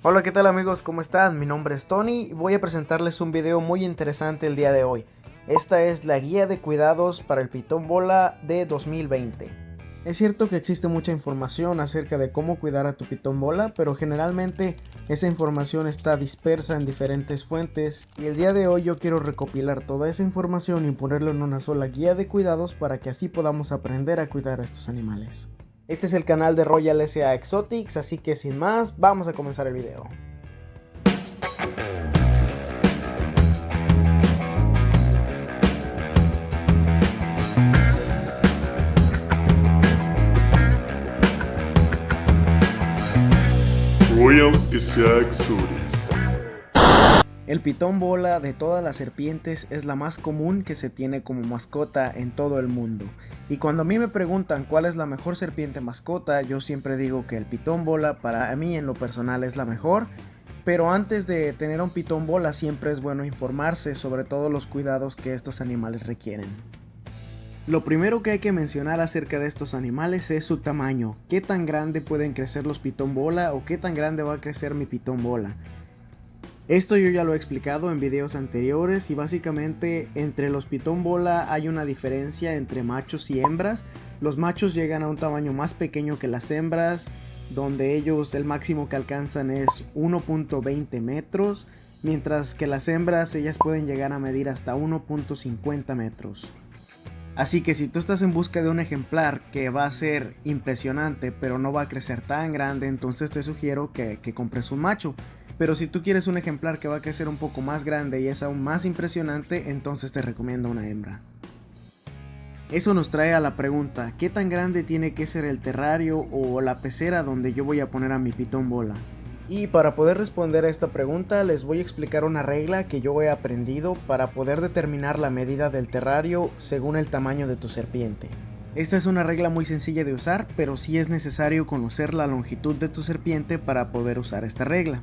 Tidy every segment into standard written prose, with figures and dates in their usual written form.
Hola, ¿qué tal amigos? ¿Cómo están? Mi nombre es Tony y voy a presentarles un video muy interesante el día de hoy. Esta es la guía de cuidados para el pitón bola de 2020. Es cierto que existe mucha información acerca de cómo cuidar a tu pitón bola, pero generalmente esa información está dispersa en diferentes fuentes y el día de hoy yo quiero recopilar toda esa información y ponerlo en una sola guía de cuidados para que así podamos aprender a cuidar a estos animales. Este es el canal de Royal S.A. Exotics, así que sin más, vamos a comenzar el video. Royal S.A. Exotics. El pitón bola de todas las serpientes es la más común que se tiene como mascota en todo el mundo. Y cuando a mí me preguntan cuál es la mejor serpiente mascota, yo siempre digo que el pitón bola para mí en lo personal es la mejor. Pero antes de tener un pitón bola siempre es bueno informarse sobre todos los cuidados que estos animales requieren. Lo primero que hay que mencionar acerca de estos animales es su tamaño. ¿Qué tan grande pueden crecer los pitón bola o qué tan grande va a crecer mi pitón bola? Esto yo ya lo he explicado en videos anteriores y básicamente entre los pitón bola hay una diferencia entre machos y hembras. Los machos llegan a un tamaño más pequeño que las hembras, donde ellos el máximo que alcanzan es 1.20 metros, mientras que las hembras ellas pueden llegar a medir hasta 1.50 metros. Así que si tú estás en busca de un ejemplar que va a ser impresionante pero no va a crecer tan grande, entonces te sugiero que compres un macho. Pero si tú quieres un ejemplar que va a crecer un poco más grande y es aún más impresionante, entonces te recomiendo una hembra. Eso nos trae a la pregunta, ¿qué tan grande tiene que ser el terrario o la pecera donde yo voy a poner a mi pitón bola? Y para poder responder a esta pregunta les voy a explicar una regla que yo he aprendido para poder determinar la medida del terrario según el tamaño de tu serpiente. Esta es una regla muy sencilla de usar, pero sí es necesario conocer la longitud de tu serpiente para poder usar esta regla.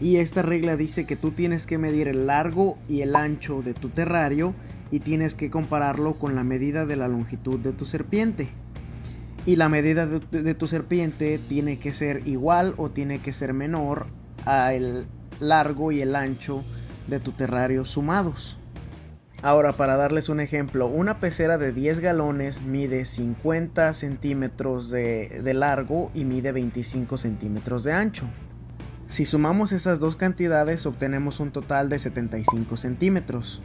Y esta regla dice que tú tienes que medir el largo y el ancho de tu terrario y tienes que compararlo con la medida de la longitud de tu serpiente. Y la medida de tu serpiente tiene que ser igual o tiene que ser menor al largo y el ancho de tu terrario sumados. Ahora, para darles un ejemplo, una pecera de 10 galones mide 50 centímetros de largo y mide 25 centímetros de ancho. Si sumamos esas dos cantidades obtenemos un total de 75 centímetros,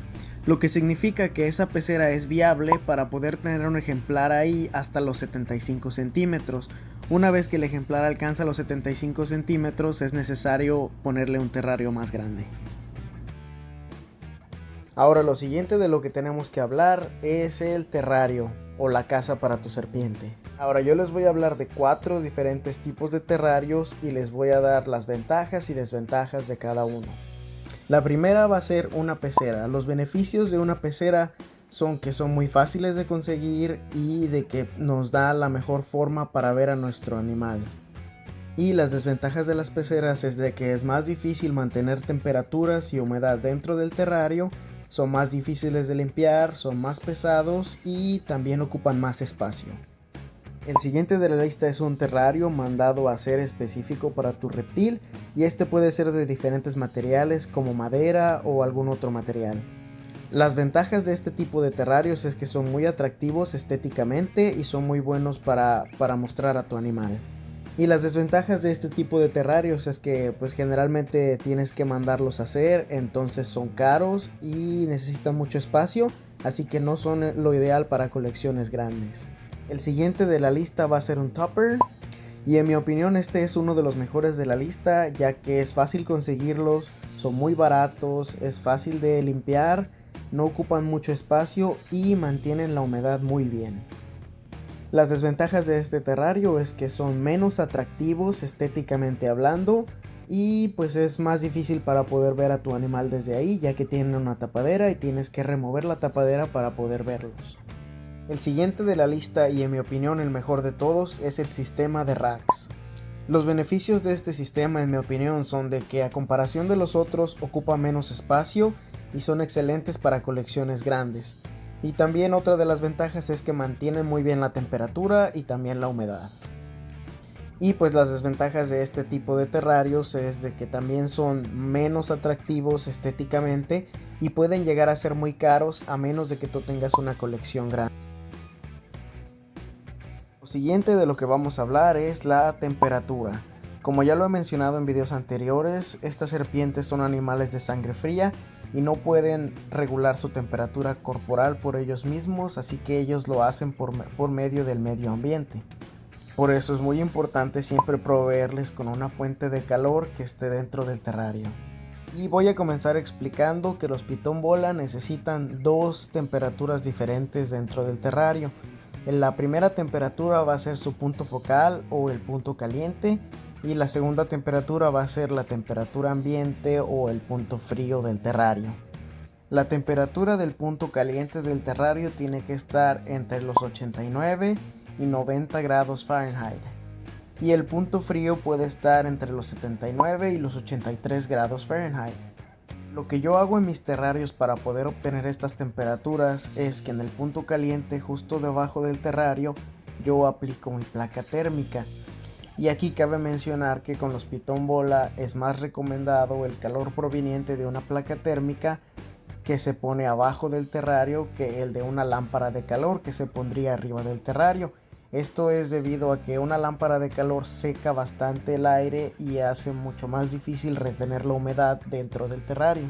lo que significa que esa pecera es viable para poder tener un ejemplar ahí hasta los 75 centímetros. Una vez que el ejemplar alcanza los 75 centímetros es necesario ponerle un terrario más grande. Ahora lo siguiente de lo que tenemos que hablar es el terrario o la casa para tu serpiente. Ahora yo les voy a hablar de 4 diferentes tipos de terrarios y les voy a dar las ventajas y desventajas de cada uno. La primera va a ser una pecera. Los beneficios de una pecera son que son muy fáciles de conseguir y de que nos da la mejor forma para ver a nuestro animal. Y las desventajas de las peceras es de que es más difícil mantener temperaturas y humedad dentro del terrario, son más difíciles de limpiar, son más pesados y también ocupan más espacio. El siguiente de la lista es un terrario mandado a ser específico para tu reptil y este puede ser de diferentes materiales como madera o algún otro material. Las ventajas de este tipo de terrarios es que son muy atractivos estéticamente y son muy buenos para mostrar a tu animal. Y las desventajas de este tipo de terrarios es que pues generalmente tienes que mandarlos a hacer, entonces son caros y necesitan mucho espacio, así que no son lo ideal para colecciones grandes. El siguiente de la lista va a ser un topper y en mi opinión este es uno de los mejores de la lista ya que es fácil conseguirlos, son muy baratos, es fácil de limpiar, no ocupan mucho espacio y mantienen la humedad muy bien. Las desventajas de este terrario es que son menos atractivos estéticamente hablando y pues es más difícil para poder ver a tu animal desde ahí ya que tienen una tapadera y tienes que remover la tapadera para poder verlos. El siguiente de la lista y en mi opinión el mejor de todos es el sistema de racks. Los beneficios de este sistema en mi opinión son de que a comparación de los otros ocupa menos espacio y son excelentes para colecciones grandes. Y también otra de las ventajas es que mantienen muy bien la temperatura y también la humedad. Y pues las desventajas de este tipo de terrarios es de que también son menos atractivos estéticamente y pueden llegar a ser muy caros a menos de que tú tengas una colección grande. Lo siguiente de lo que vamos a hablar es la temperatura. Como ya lo he mencionado en videos anteriores, estas serpientes son animales de sangre fría y no pueden regular su temperatura corporal por ellos mismos, así que ellos lo hacen por medio del medio ambiente. Por eso es muy importante siempre proveerles con una fuente de calor que esté dentro del terrario. Y voy a comenzar explicando que los pitón bola necesitan dos temperaturas diferentes dentro del terrario. En la primera temperatura va a ser su punto focal o el punto caliente, y la segunda temperatura va a ser la temperatura ambiente o el punto frío del terrario. La temperatura del punto caliente del terrario tiene que estar entre los 89 y 90 grados Fahrenheit, y el punto frío puede estar entre los 79 y los 83 grados Fahrenheit. Lo que yo hago en mis terrarios para poder obtener estas temperaturas es que en el punto caliente, justo debajo del terrario, yo aplico mi placa térmica. Y aquí cabe mencionar que con los pitón bola es más recomendado el calor proveniente de una placa térmica que se pone abajo del terrario que el de una lámpara de calor que se pondría arriba del terrario. Esto es debido a que una lámpara de calor seca bastante el aire y hace mucho más difícil retener la humedad dentro del terrario.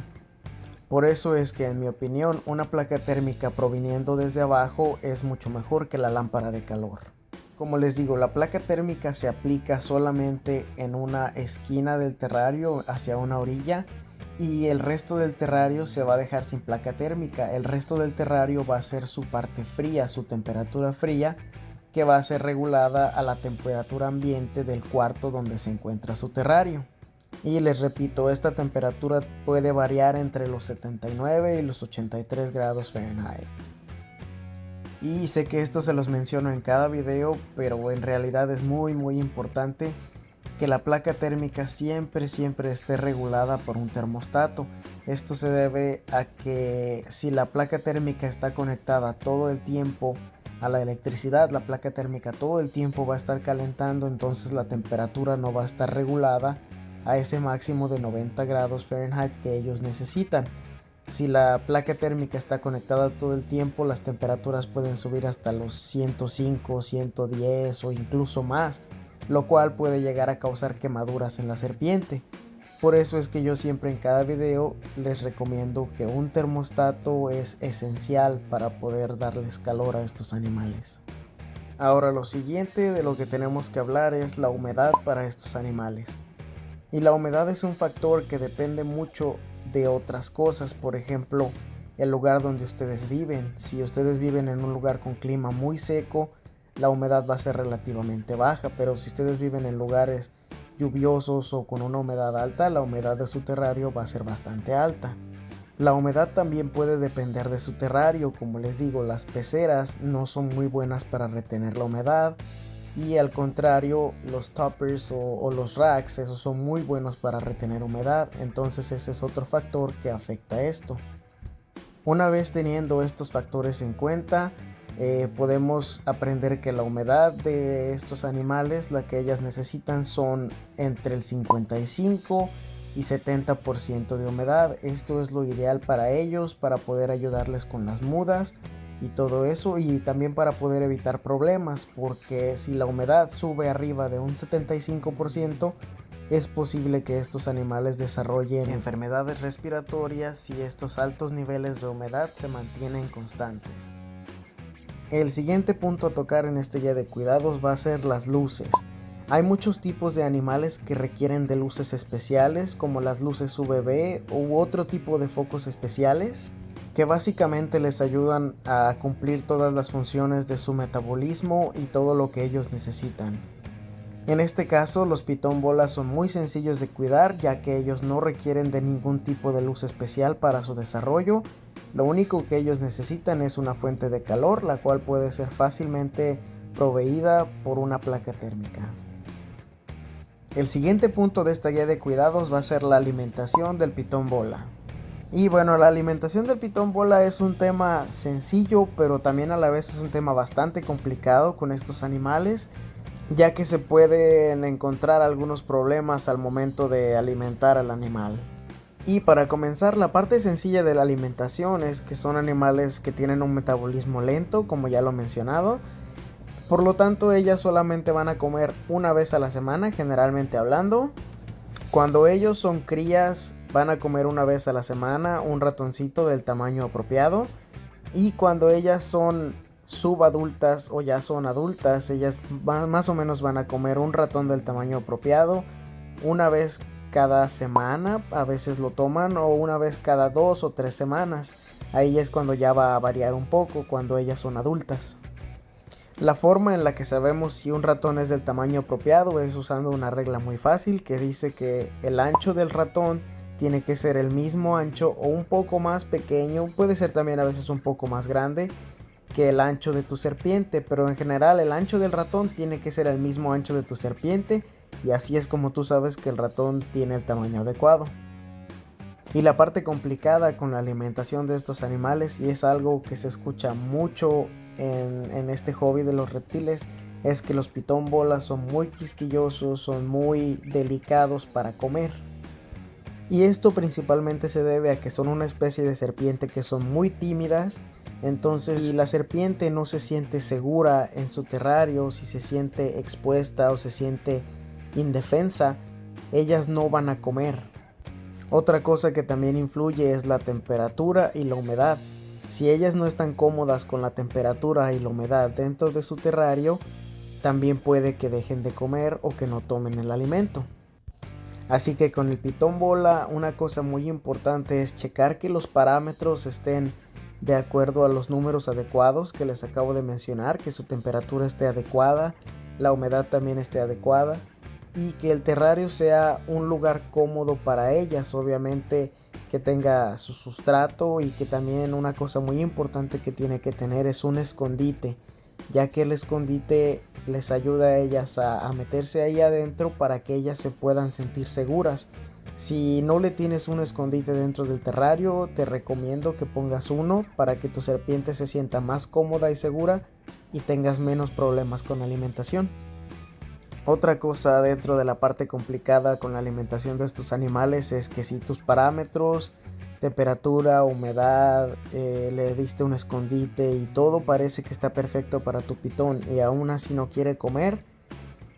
Por eso es que en mi opinión una placa térmica proviniendo desde abajo es mucho mejor que la lámpara de calor. Como les digo, la placa térmica se aplica solamente en una esquina del terrario hacia una orilla, y el resto del terrario se va a dejar sin placa térmica. El resto del terrario va a ser su parte fría, su temperatura fría, que va a ser regulada a la temperatura ambiente del cuarto donde se encuentra su terrario. Y les repito, esta temperatura puede variar entre los 79 y los 83 grados Fahrenheit. Y sé que esto se los menciono en cada video, pero en realidad es muy importante que la placa térmica siempre esté regulada por un termostato. Esto se debe a que si la placa térmica está conectada todo el tiempo a la electricidad, la placa térmica todo el tiempo va a estar calentando, entonces la temperatura no va a estar regulada a ese máximo de 90 grados Fahrenheit que ellos necesitan. Si la placa térmica está conectada todo el tiempo, las temperaturas pueden subir hasta los 105, 110 o incluso más, lo cual puede llegar a causar quemaduras en la serpiente. Por eso es que yo siempre en cada video les recomiendo que un termostato es esencial para poder darles calor a estos animales. Ahora lo siguiente de lo que tenemos que hablar es la humedad para estos animales. Y la humedad es un factor que depende mucho de otras cosas, por ejemplo, el lugar donde ustedes viven. Si ustedes viven en un lugar con clima muy seco, la humedad va a ser relativamente baja, pero si ustedes viven en lugares lluviosos o con una humedad alta, la humedad de su terrario va a ser bastante alta. La humedad también puede depender de su terrario. Como les digo, las peceras no son muy buenas para retener la humedad, y al contrario, los toppers o los racks, esos son muy buenos para retener humedad. Entonces ese es otro factor que afecta esto. Una vez teniendo estos factores en cuenta, podemos aprender que la humedad de estos animales, la que ellas necesitan, son entre el 55 y 70% de humedad. Esto es lo ideal para ellos, para poder ayudarles con las mudas y todo eso, y también para poder evitar problemas, porque si la humedad sube arriba de un 75%, es posible que estos animales desarrollen enfermedades respiratorias si estos altos niveles de humedad se mantienen constantes. El siguiente punto a tocar en este guía de cuidados va a ser las luces. Hay muchos tipos de animales que requieren de luces especiales, como las luces UVB u otro tipo de focos especiales, que básicamente les ayudan a cumplir todas las funciones de su metabolismo y todo lo que ellos necesitan. En este caso, los pitón bola son muy sencillos de cuidar, ya que ellos no requieren de ningún tipo de luz especial para su desarrollo. Lo único que ellos necesitan es una fuente de calor, la cual puede ser fácilmente proveída por una placa térmica. El siguiente punto de esta guía de cuidados va a ser la alimentación del pitón bola. Y bueno, la alimentación del pitón bola es un tema sencillo, pero también a la vez es un tema bastante complicado con estos animales, ya que se pueden encontrar algunos problemas al momento de alimentar al animal. Y para comenzar, la parte sencilla de la alimentación es que son animales que tienen un metabolismo lento, como ya lo he mencionado. Por lo tanto, ellas solamente van a comer una vez a la semana, generalmente hablando. Cuando ellos son crías, van a comer una vez a la semana un ratoncito del tamaño apropiado. Y cuando ellas son subadultas o ya son adultas, ellas más o menos van a comer un ratón del tamaño apropiado una vez cada semana, a veces lo toman, o una vez cada 2 o 3 semanas. Ahí es cuando ya va a variar un poco cuando ellas son adultas. La forma en la que sabemos si un ratón es del tamaño apropiado es usando una regla muy fácil que dice que el ancho del ratón tiene que ser el mismo ancho o un poco más pequeño, puede ser también a veces un poco más grande que el ancho de tu serpiente, pero en general el ancho del ratón tiene que ser el mismo ancho de tu serpiente, y así es como tú sabes que el ratón tiene el tamaño adecuado. Y la parte complicada con la alimentación de estos animales, y es algo que se escucha mucho en este hobby de los reptiles, es que los pitón bolas son muy quisquillosos, son muy delicados para comer. Y esto principalmente se debe a que son una especie de serpiente que son muy tímidas. Entonces, si la serpiente no se siente segura en su terrario, si se siente expuesta o se siente indefensa, ellas no van a comer. Otra cosa que también influye es la temperatura y la humedad. Si ellas no están cómodas con la temperatura y la humedad dentro de su terrario, también puede que dejen de comer o que no tomen el alimento. Así que con el pitón bola, una cosa muy importante es checar que los parámetros estén de acuerdo a los números adecuados que les acabo de mencionar, que su temperatura esté adecuada, la humedad también esté adecuada, y que el terrario sea un lugar cómodo para ellas, obviamente que tenga su sustrato, y que también una cosa muy importante que tiene que tener es un escondite, ya que el escondite les ayuda a ellas a meterse ahí adentro para que ellas se puedan sentir seguras. Si no le tienes un escondite dentro del terrario, te recomiendo que pongas uno para que tu serpiente se sienta más cómoda y segura y tengas menos problemas con la alimentación. Otra cosa dentro de la parte complicada con la alimentación de estos animales es que si tus parámetros, temperatura, humedad, le diste un escondite y todo parece que está perfecto para tu pitón y aún así no quiere comer,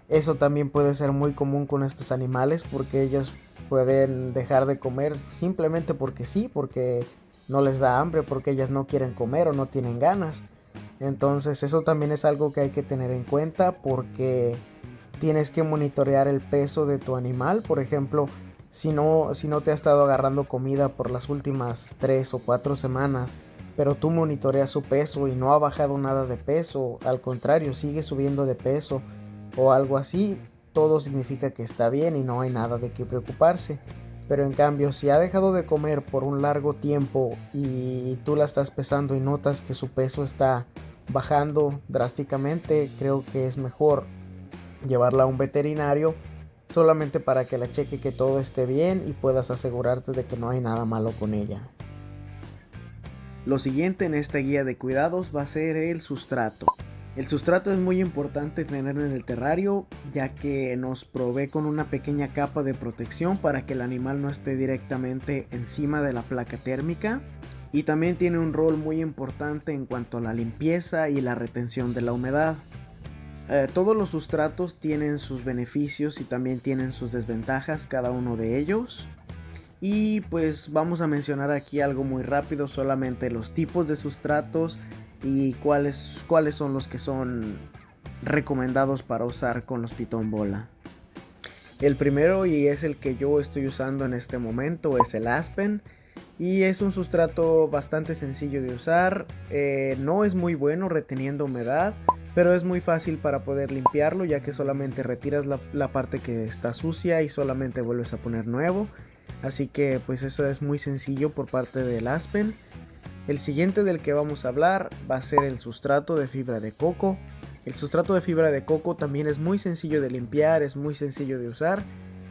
eso también puede ser muy común con estos animales, porque ellos pueden dejar de comer simplemente porque sí, porque no les da hambre, porque ellas no quieren comer o no tienen ganas. Entonces eso también es algo que hay que tener en cuenta, porque tienes que monitorear el peso de tu animal. Por ejemplo, si no te ha estado agarrando comida por las últimas 3 o 4 semanas, pero tú monitoreas su peso y no ha bajado nada de peso, al contrario, sigue subiendo de peso o algo así, todo significa que está bien y no hay nada de qué preocuparse. Pero en cambio, si ha dejado de comer por un largo tiempo y tú la estás pesando y notas que su peso está bajando drásticamente, creo que es mejor llevarla a un veterinario solamente para que la cheque que todo esté bien y puedas asegurarte de que no hay nada malo con ella. Lo siguiente en esta guía de cuidados va a ser el sustrato. El sustrato es muy importante tener en el terrario, ya que nos provee con una pequeña capa de protección para que el animal no esté directamente encima de la placa térmica, y también tiene un rol muy importante en cuanto a la limpieza y la retención de la humedad. Todos los sustratos tienen sus beneficios y también tienen sus desventajas, cada uno de ellos. Y pues vamos a mencionar aquí algo muy rápido, solamente los tipos de sustratos y cuáles son los que son recomendados para usar con los pitón bola. El primero, y es el que yo estoy usando en este momento, es el Aspen. Y es un sustrato bastante sencillo de usar, no es muy bueno reteniendo humedad, pero es muy fácil para poder limpiarlo, ya que solamente retiras la parte que está sucia y solamente vuelves a poner nuevo. Así que pues eso es muy sencillo por parte del Aspen. El siguiente del que vamos a hablar va a ser el sustrato de fibra de coco. El sustrato de fibra de coco también es muy sencillo de limpiar, es muy sencillo de usar,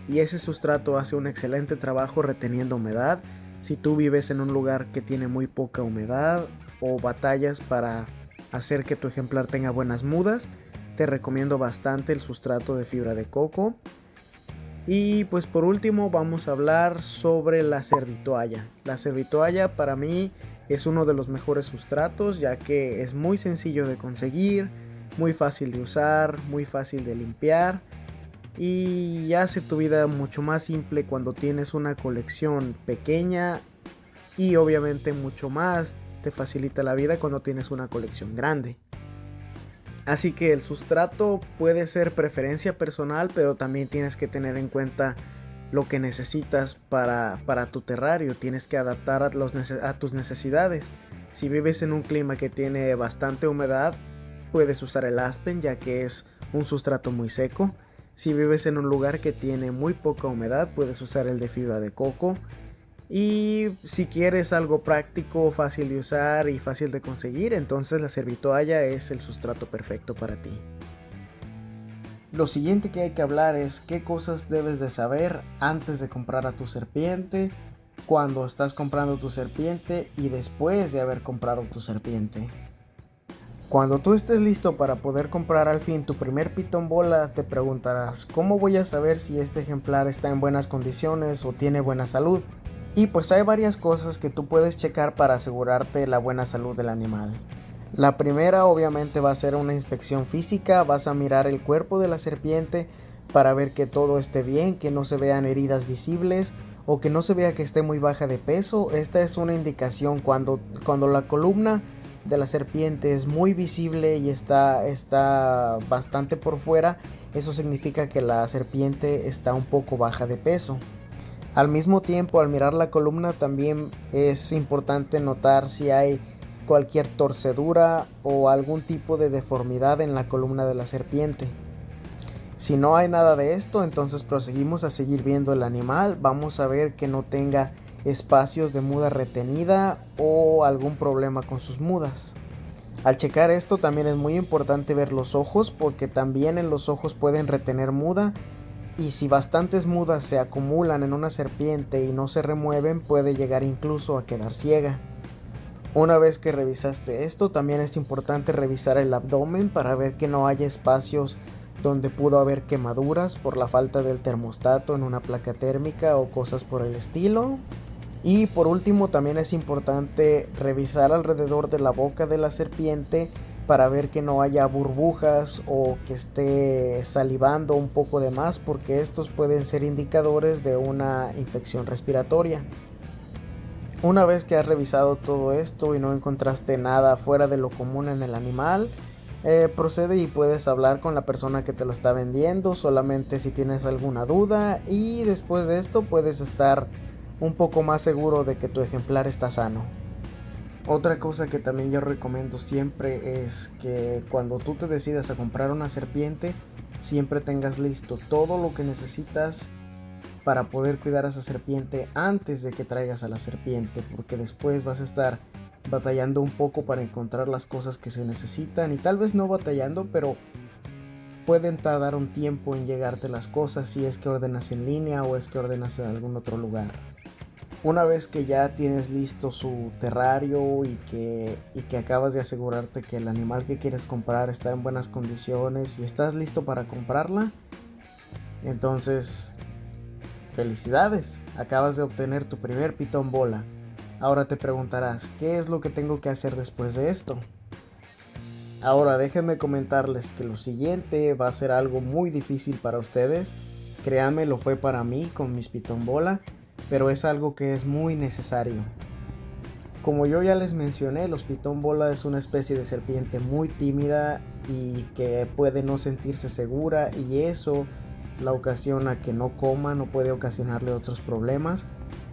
y ese sustrato hace un excelente trabajo reteniendo humedad. Si tú vives en un lugar que tiene muy poca humedad o batallas para hacer que tu ejemplar tenga buenas mudas, te recomiendo bastante el sustrato de fibra de coco. Y pues por último vamos a hablar sobre la servitoalla. La servitoalla para mí es uno de los mejores sustratos, ya que es muy sencillo de conseguir, muy fácil de usar, muy fácil de limpiar y hace tu vida mucho más simple cuando tienes una colección pequeña, y obviamente mucho más te facilita la vida cuando tienes una colección grande. Así que el sustrato puede ser preferencia personal, pero también tienes que tener en cuenta lo que necesitas para tu terrario. Tienes que adaptar a tus necesidades. Si vives en un clima que tiene bastante humedad, puedes usar el aspen, ya que es un sustrato muy seco. Si vives en un lugar que tiene muy poca humedad, puedes usar el de fibra de coco. Y si quieres algo práctico, fácil de usar y fácil de conseguir, entonces la servitoalla es el sustrato perfecto para ti. Lo siguiente que hay que hablar es qué cosas debes de saber antes de comprar a tu serpiente, cuando estás comprando tu serpiente y después de haber comprado tu serpiente. Cuando tú estés listo para poder comprar al fin tu primer pitón bola, te preguntarás, ¿cómo voy a saber si este ejemplar está en buenas condiciones o tiene buena salud? Y pues hay varias cosas que tú puedes checar para asegurarte la buena salud del animal. La primera obviamente va a ser una inspección física. Vas a mirar el cuerpo de la serpiente para ver que todo esté bien, que no se vean heridas visibles o que no se vea que esté muy baja de peso. Esta es una indicación cuando la columna de la serpiente es muy visible y está bastante por fuera. Eso significa que la serpiente está un poco baja de peso. Al mismo tiempo, al mirar la columna también es importante notar si hay cualquier torcedura o algún tipo de deformidad en la columna de la serpiente. Si no hay nada de esto, entonces proseguimos a seguir viendo el animal. Vamos a ver que no tenga espacios de muda retenida o algún problema con sus mudas. Al checar esto también es muy importante ver los ojos, porque también en los ojos pueden retener muda. Y si bastantes mudas se acumulan en una serpiente y no se remueven, puede llegar incluso a quedar ciega. Una vez que revisaste esto, también es importante revisar el abdomen para ver que no haya espacios donde pudo haber quemaduras por la falta del termostato en una placa térmica o cosas por el estilo. Y por último, también es importante revisar alrededor de la boca de la serpiente para ver que no haya burbujas o que esté salivando un poco de más, porque estos pueden ser indicadores de una infección respiratoria. Una vez que has revisado todo esto y no encontraste nada fuera de lo común en el animal, procede y puedes hablar con la persona que te lo está vendiendo, solamente si tienes alguna duda, y después de esto puedes estar un poco más seguro de que tu ejemplar está sano. Otra cosa que también yo recomiendo siempre es que cuando tú te decidas a comprar una serpiente, siempre tengas listo todo lo que necesitas para poder cuidar a esa serpiente antes de que traigas a la serpiente, porque después vas a estar batallando un poco para encontrar las cosas que se necesitan, y tal vez no batallando, pero pueden tardar un tiempo en llegarte las cosas si es que ordenas en línea o es que ordenas en algún otro lugar. Una vez que ya tienes listo su terrario y que acabas de asegurarte que el animal que quieres comprar está en buenas condiciones y estás listo para comprarla, entonces felicidades, acabas de obtener tu primer pitón bola. Ahora te preguntarás, ¿qué es lo que tengo que hacer después de esto? Ahora déjenme comentarles que lo siguiente va a ser algo muy difícil para ustedes. Créanme, lo fue para mí con mis pitón bola, pero es algo que es muy necesario. Como yo ya les mencioné, los pitón bola es una especie de serpiente muy tímida y que puede no sentirse segura, y eso la ocasiona que no coma, no puede ocasionarle otros problemas.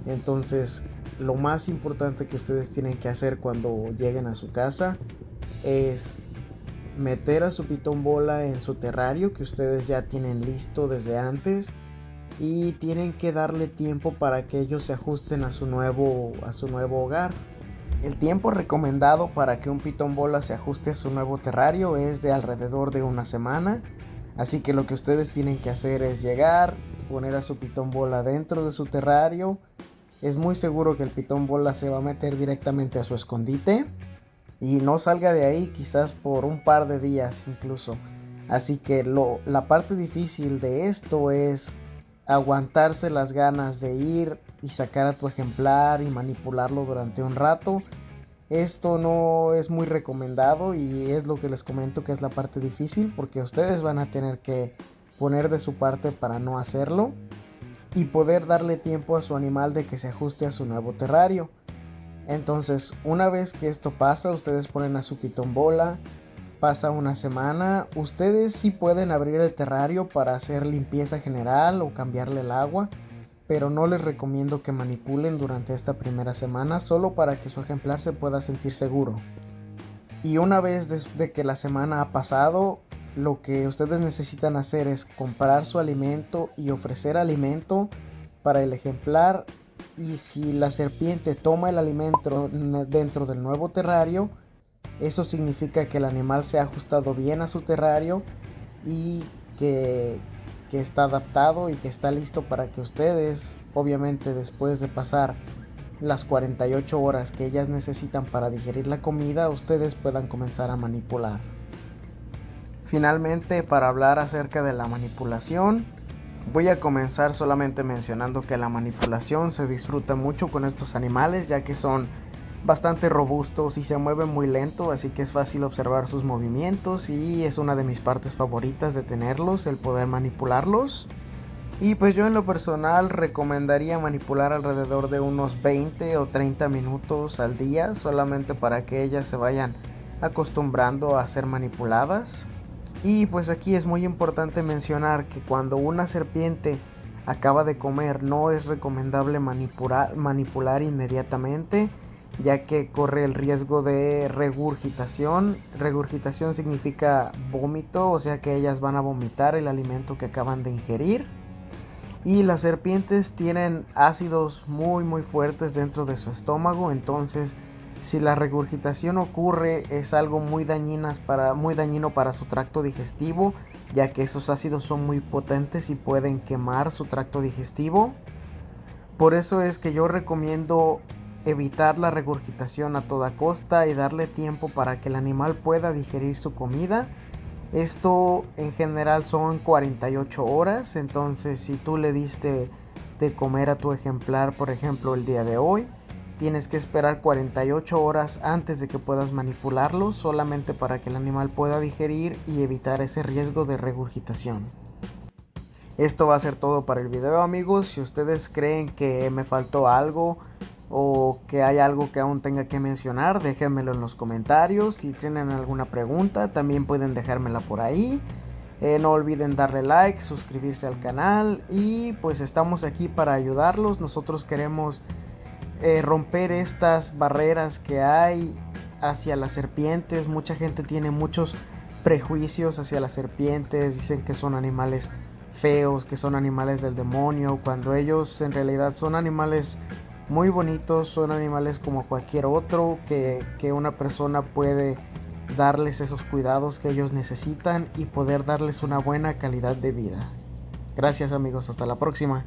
Entonces, lo más importante que ustedes tienen que hacer cuando lleguen a su casa es meter a su pitón bola en su terrario que ustedes ya tienen listo desde antes, y tienen que darle tiempo para que ellos se ajusten a su nuevo hogar. El tiempo recomendado para que un pitón bola se ajuste a su nuevo terrario es de alrededor de una semana. Así que lo que ustedes tienen que hacer es llegar, poner a su pitón bola dentro de su terrario. Es muy seguro que el pitón bola se va a meter directamente a su escondite y no salga de ahí quizás por un par de días incluso. Así que la parte difícil de esto es aguantarse las ganas de ir y sacar a tu ejemplar y manipularlo durante un rato. Esto no es muy recomendado y es lo que les comento que es la parte difícil, porque ustedes van a tener que poner de su parte para no hacerlo y poder darle tiempo a su animal de que se ajuste a su nuevo terrario. Entonces, una vez que esto pasa, ustedes ponen a su pitón bola, pasa una semana, ustedes sí pueden abrir el terrario para hacer limpieza general o cambiarle el agua, pero no les recomiendo que manipulen durante esta primera semana, solo para que su ejemplar se pueda sentir seguro. Y una vez de que la semana ha pasado, lo que ustedes necesitan hacer es comprar su alimento y ofrecer alimento para el ejemplar. Y si la serpiente toma el alimento dentro del nuevo terrario, eso significa que el animal se ha ajustado bien a su terrario y que está adaptado y que está listo para que ustedes, obviamente después de pasar las 48 horas que ellas necesitan para digerir la comida, ustedes puedan comenzar a manipular. Finalmente, para hablar acerca de la manipulación, voy a comenzar solamente mencionando que la manipulación se disfruta mucho con estos animales, ya que son bastante robustos y se mueven muy lento, así que es fácil observar sus movimientos y es una de mis partes favoritas de tenerlos, el poder manipularlos. Y pues yo en lo personal recomendaría manipular alrededor de unos 20 o 30 minutos al día, solamente para que ellas se vayan acostumbrando a ser manipuladas. Y pues aquí es muy importante mencionar que cuando una serpiente acaba de comer no es recomendable manipular inmediatamente, ya que corre el riesgo de regurgitación. Regurgitación significa vómito, o sea que ellas van a vomitar el alimento que acaban de ingerir. Y las serpientes tienen ácidos muy fuertes dentro de su estómago, entonces si la regurgitación ocurre es algo muy dañino para su tracto digestivo, ya que esos ácidos son muy potentes y pueden quemar su tracto digestivo. Por eso es que yo recomiendo evitar la regurgitación a toda costa y darle tiempo para que el animal pueda digerir su comida. Esto en general son 48 horas, entonces si tú le diste de comer a tu ejemplar, por ejemplo, el día de hoy, tienes que esperar 48 horas antes de que puedas manipularlo, solamente para que el animal pueda digerir y evitar ese riesgo de regurgitación. Esto va a ser todo para el video, amigos. Si ustedes creen que me faltó algo o que hay algo que aún tenga que mencionar, déjenmelo en los comentarios. Si tienen alguna pregunta, también pueden dejármela por ahí. No olviden darle like, suscribirse al canal y pues estamos aquí para ayudarlos. Nosotros queremos romper estas barreras que hay hacia las serpientes. Mucha gente tiene muchos prejuicios hacia las serpientes, dicen que son animales feos, que son animales del demonio, cuando ellos en realidad son animales muy bonitos, son animales como cualquier otro, que una persona puede darles esos cuidados que ellos necesitan y poder darles una buena calidad de vida. Gracias, amigos, hasta la próxima.